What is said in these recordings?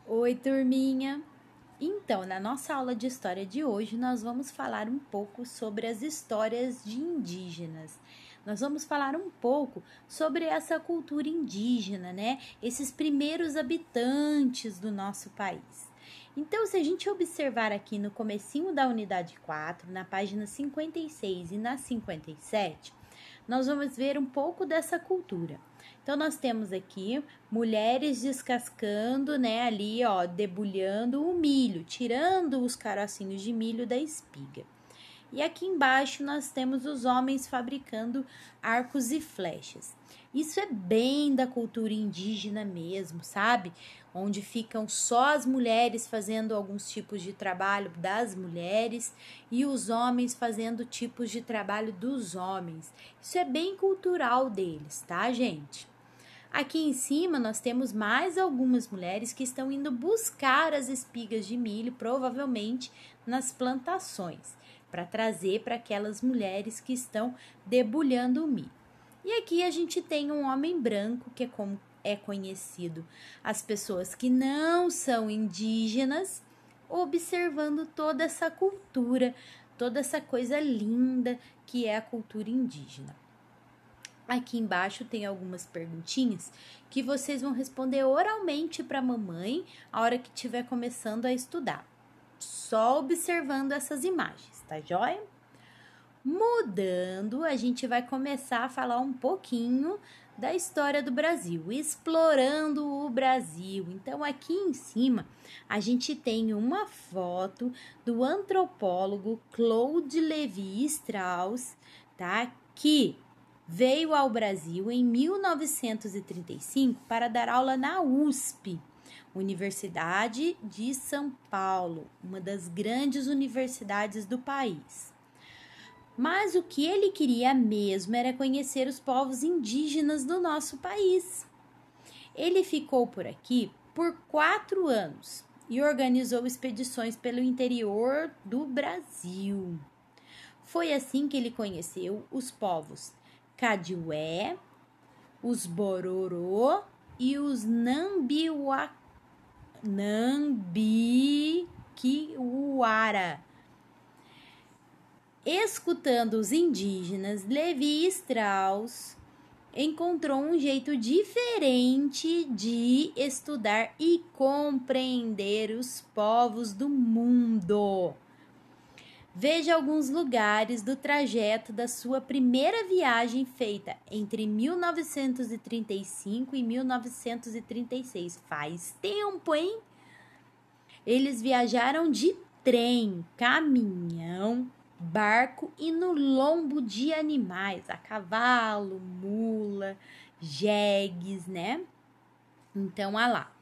Oi, turminha! Então, na nossa aula de história de hoje, nós vamos falar um pouco sobre as histórias de indígenas. Nós vamos falar um pouco sobre essa cultura indígena, né? Esses primeiros habitantes do nosso país. Então, se a gente observar aqui no comecinho da unidade 4, na página 56 e na 57, nós vamos ver um pouco dessa cultura. Então, nós temos aqui mulheres descascando, né, ali, ó, debulhando o milho, tirando os carocinhos de milho da espiga. E aqui embaixo nós temos os homens fabricando arcos e flechas. Isso é bem da cultura indígena mesmo, sabe? Onde ficam só as mulheres fazendo alguns tipos de trabalho das mulheres e os homens fazendo tipos de trabalho dos homens. Isso é bem cultural deles, tá, gente? Aqui em cima nós temos mais algumas mulheres que estão indo buscar as espigas de milho, provavelmente nas plantações, para trazer para aquelas mulheres que estão debulhando o milho. E aqui a gente tem um homem branco, que é como é conhecido as pessoas que não são indígenas, observando toda essa cultura, toda essa coisa linda que é a cultura indígena. Aqui embaixo tem algumas perguntinhas que vocês vão responder oralmente para a mamãe a hora que estiver começando a estudar. Só observando essas imagens, tá joia? Mudando, a gente vai começar a falar um pouquinho da história do Brasil, explorando o Brasil. Então, aqui em cima, a gente tem uma foto do antropólogo Claude Lévi-Strauss, tá? Que veio ao Brasil em 1935 para dar aula na USP, Universidade de São Paulo, uma das grandes universidades do país. Mas o que ele queria mesmo era conhecer os povos indígenas do nosso país. Ele ficou por aqui por 4 anos e organizou expedições pelo interior do Brasil. Foi assim que ele conheceu os povos Kadiué, os Bororô e os Nambiquiuara. Escutando os indígenas, Lévi-Strauss encontrou um jeito diferente de estudar e compreender os povos do mundo. Veja alguns lugares do trajeto da sua primeira viagem feita entre 1935 e 1936. Faz tempo, hein? Eles viajaram de trem, caminhão, barco e no lombo de animais, a cavalo, mula, jegues, né? Então, olha lá.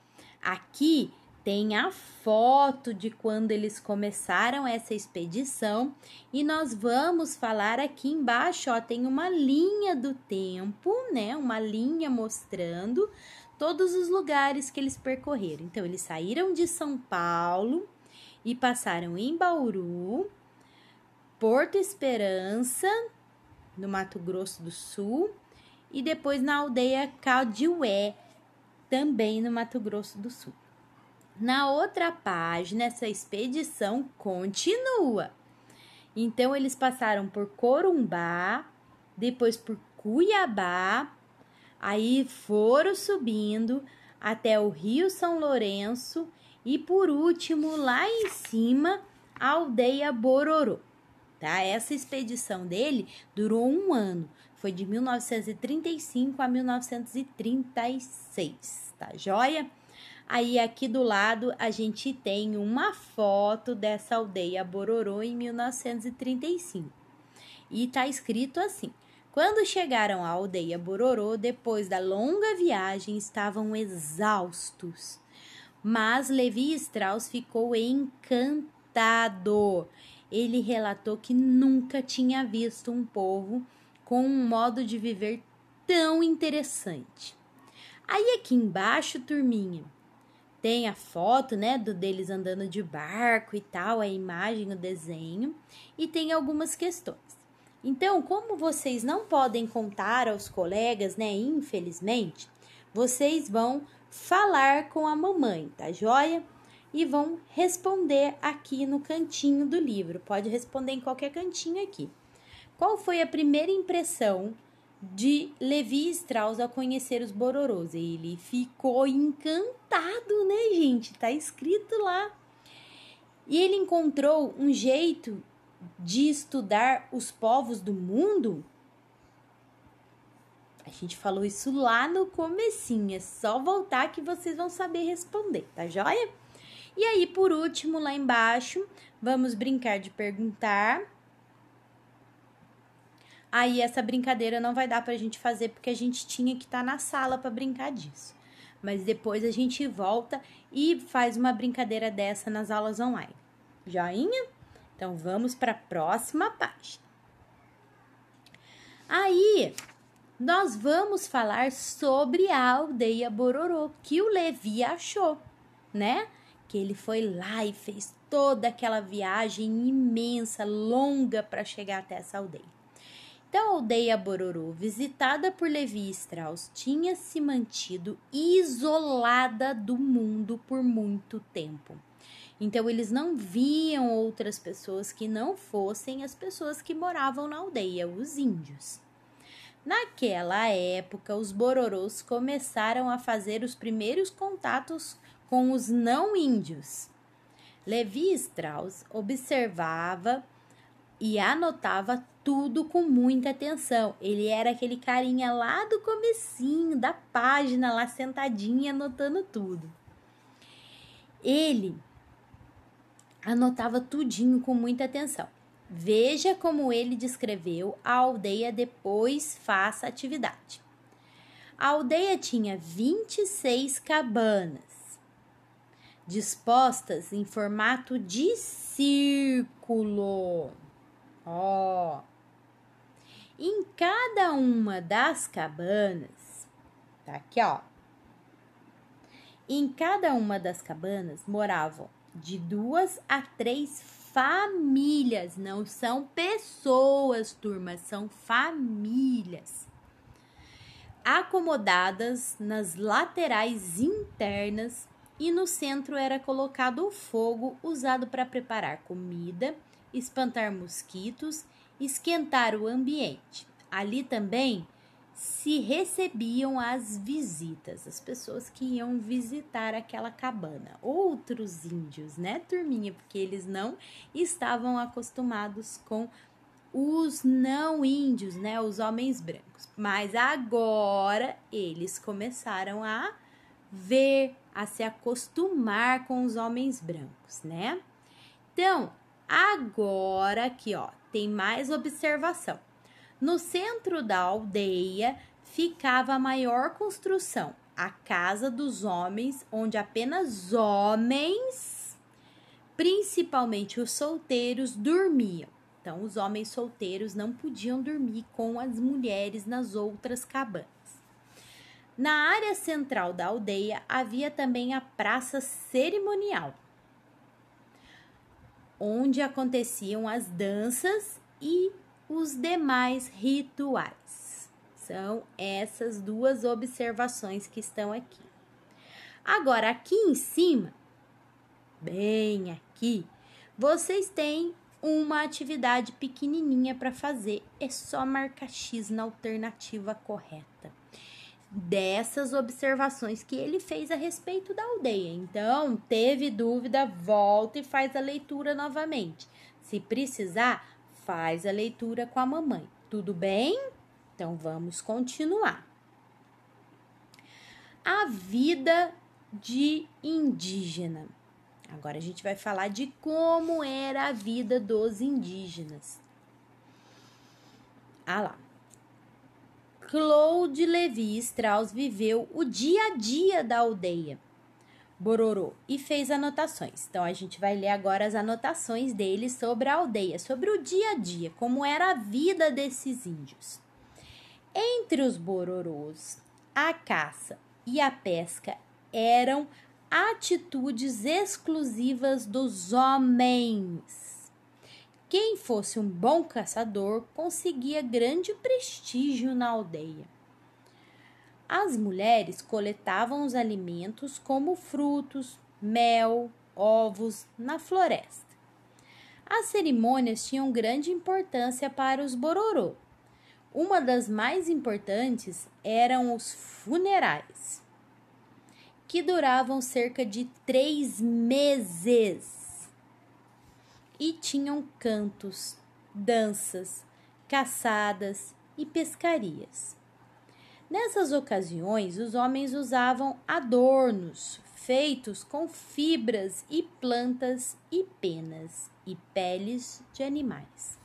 Aqui tem a foto de quando eles começaram essa expedição e nós vamos falar aqui embaixo, ó, tem uma linha do tempo, né? Uma linha mostrando todos os lugares que eles percorreram. Então, eles saíram de São Paulo e passaram em Bauru, Porto Esperança, no Mato Grosso do Sul, e depois na aldeia Kadiué, também no Mato Grosso do Sul. Na outra página, essa expedição continua. Então, eles passaram por Corumbá, depois por Cuiabá, aí foram subindo até o Rio São Lourenço e, por último, lá em cima, a aldeia Bororô. Tá? Essa expedição dele durou 1 ano, foi de 1935 a 1936, tá joia? Aí aqui do lado a gente tem uma foto dessa aldeia Bororô em 1935 e tá escrito assim: quando chegaram à aldeia Bororô, depois da longa viagem, estavam exaustos, mas Lévi-Strauss ficou encantado. Ele relatou que nunca tinha visto um povo com um modo de viver tão interessante. Aí aqui embaixo, turminha, tem a foto, né, deles andando de barco e tal, a imagem, o desenho, e tem algumas questões. Então, como vocês não podem contar aos colegas, né, infelizmente, vocês vão falar com a mamãe, tá joia? E vão responder aqui no cantinho do livro. Pode responder em qualquer cantinho aqui. Qual foi a primeira impressão de Levi Strauss ao conhecer os Bororôs? Ele ficou encantado, né, gente? Tá escrito lá. E ele encontrou um jeito de estudar os povos do mundo? A gente falou isso lá no comecinho, é só voltar que vocês vão saber responder, tá joia? E aí, por último, lá embaixo, vamos brincar de perguntar. Aí, essa brincadeira não vai dar pra gente fazer, porque a gente tinha que estar na sala para brincar disso. Mas depois a gente volta e faz uma brincadeira dessa nas aulas online. Joinha? Então, vamos para a próxima página. Aí, nós vamos falar sobre a aldeia Bororô, que o Levi achou, né? Que ele foi lá e fez toda aquela viagem imensa, longa, para chegar até essa aldeia. Então, a aldeia Bororô, visitada por Levi Strauss, tinha se mantido isolada do mundo por muito tempo. Então, eles não viam outras pessoas que não fossem as pessoas que moravam na aldeia, os índios. Naquela época, os Bororôs começaram a fazer os primeiros contatos com os não-índios. Levi Strauss observava e anotava tudo com muita atenção. Ele era aquele carinha lá do comecinho da página, lá sentadinho, anotando tudo. Ele anotava tudinho com muita atenção. Veja como ele descreveu a aldeia, depois faça a atividade. A aldeia tinha 26 cabanas, dispostas em formato de círculo. Em cada uma das cabanas, tá aqui, em cada uma das cabanas moravam de 2 a 3 famílias, não são pessoas, turma, são famílias, acomodadas nas laterais internas, e no centro era colocado o fogo usado para preparar comida, espantar mosquitos, esquentar o ambiente. Ali também se recebiam as visitas, as pessoas que iam visitar aquela cabana, outros índios, né, turminha? Porque eles não estavam acostumados com os não índios, né, os homens brancos. Mas agora eles começaram a ver, a se acostumar com os homens brancos, né? Então, agora aqui, tem mais observação. No centro da aldeia ficava a maior construção, a casa dos homens, onde apenas homens, principalmente os solteiros, dormiam. Então, os homens solteiros não podiam dormir com as mulheres nas outras cabanas. Na área central da aldeia havia também a praça cerimonial, onde aconteciam as danças e os demais rituais. São essas duas observações que estão aqui. Agora, aqui em cima, bem aqui, vocês têm uma atividade pequenininha para fazer. É só marcar X na alternativa correta dessas observações que ele fez a respeito da aldeia. Então, teve dúvida, volta e faz a leitura novamente. Se precisar, faz a leitura com a mamãe. Tudo bem? Então, vamos continuar. A vida de indígena. Agora a gente vai falar de como era a vida dos indígenas. Lá. Claude Levi Strauss viveu o dia a dia da aldeia Bororô e fez anotações. Então, a gente vai ler agora as anotações dele sobre a aldeia, sobre o dia a dia, como era a vida desses índios. Entre os Bororôs, a caça e a pesca eram atitudes exclusivas dos homens. Quem fosse um bom caçador conseguia grande prestígio na aldeia. As mulheres coletavam os alimentos como frutos, mel, ovos na floresta. As cerimônias tinham grande importância para os Bororô. Uma das mais importantes eram os funerais, que duravam cerca de 3 meses e tinham cantos, danças, caçadas e pescarias. Nessas ocasiões, os homens usavam adornos feitos com fibras e plantas e penas e peles de animais.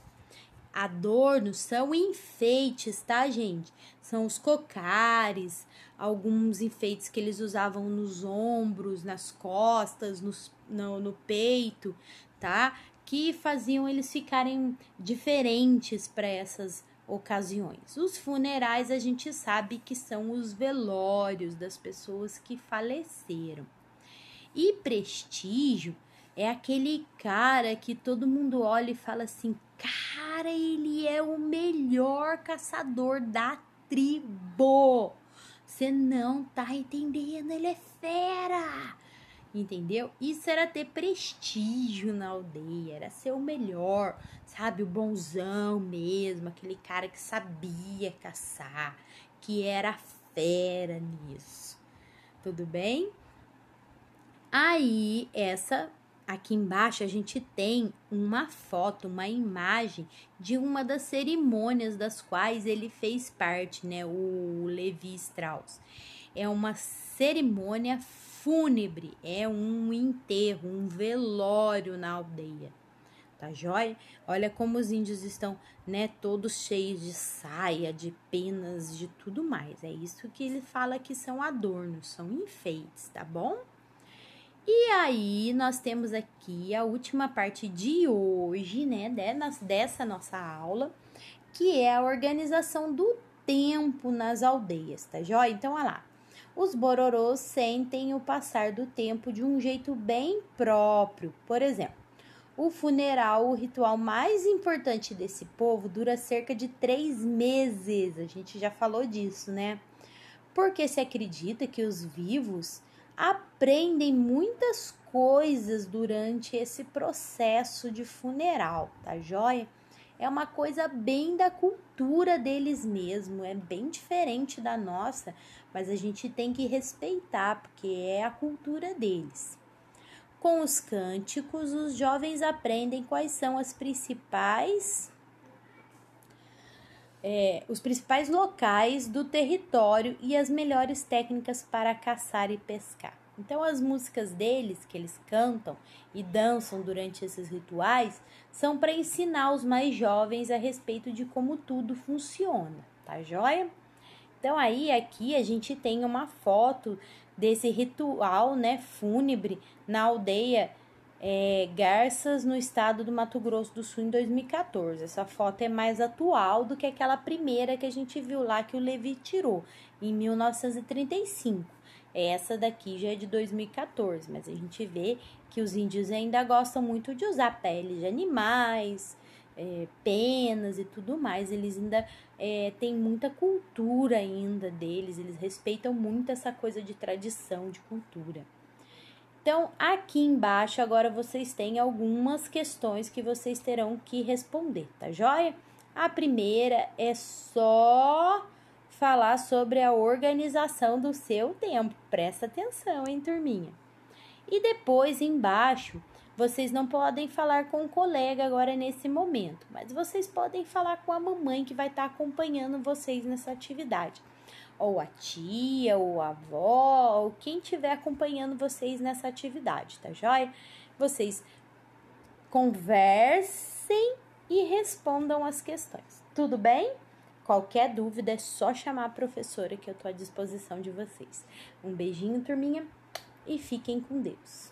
Adornos são enfeites, tá, gente? São os cocares, alguns enfeites que eles usavam nos ombros, nas costas, no peito, tá? Que faziam eles ficarem diferentes para essas ocasiões. Os funerais a gente sabe que são os velórios das pessoas que faleceram. E prestígio é aquele cara que todo mundo olha e fala assim: cara, ele é o melhor caçador da tribo. Você não tá entendendo, ele é fera. Entendeu? Isso era ter prestígio na aldeia, era ser o melhor, sabe? O bonzão mesmo, aquele cara que sabia caçar, que era fera nisso. Tudo bem? Aí, aqui embaixo a gente tem uma foto, uma imagem de uma das cerimônias das quais ele fez parte, né? O Levi Strauss. É uma cerimônia fúnebre, é um enterro, um velório na aldeia. Tá joia? Olha como os índios estão, né, todos cheios de saia, de penas, de tudo mais. É isso que ele fala que são adornos, são enfeites, tá bom? E aí, nós temos aqui a última parte de hoje, né, dessa nossa aula, que é a organização do tempo nas aldeias, tá joia? Então, olha lá. Os bororôs sentem o passar do tempo de um jeito bem próprio. Por exemplo, o funeral, o ritual mais importante desse povo, dura cerca de 3 meses. A gente já falou disso, né? Porque se acredita que os vivos aprendem muitas coisas durante esse processo de funeral, tá joia? É uma coisa bem da cultura deles mesmo, é bem diferente da nossa, mas a gente tem que respeitar, porque é a cultura deles. Com os cânticos, os jovens aprendem quais são os principais locais do território e as melhores técnicas para caçar e pescar. Então, as músicas deles, que eles cantam e dançam durante esses rituais, são para ensinar os mais jovens a respeito de como tudo funciona, tá joia? Então, aí, aqui a gente tem uma foto desse ritual, né, fúnebre na aldeia Garças, no estado do Mato Grosso do Sul, em 2014. Essa foto é mais atual do que aquela primeira que a gente viu lá que o Levi tirou, em 1935. Essa daqui já é de 2014, mas a gente vê que os índios ainda gostam muito de usar pele de animais, penas e tudo mais. Eles ainda têm muita cultura ainda deles, eles respeitam muito essa coisa de tradição, de cultura. Então, aqui embaixo, agora vocês têm algumas questões que vocês terão que responder, tá joia? A primeira é só falar sobre a organização do seu tempo. Presta atenção, hein, turminha? E depois, embaixo, vocês não podem falar com o colega agora nesse momento, mas vocês podem falar com a mamãe que vai estar acompanhando vocês nessa atividade. Ou a tia, ou a avó, ou quem estiver acompanhando vocês nessa atividade, tá joia? Vocês conversem e respondam as questões. Tudo bem? Qualquer dúvida é só chamar a professora que eu tô à disposição de vocês. Um beijinho, turminha, e fiquem com Deus.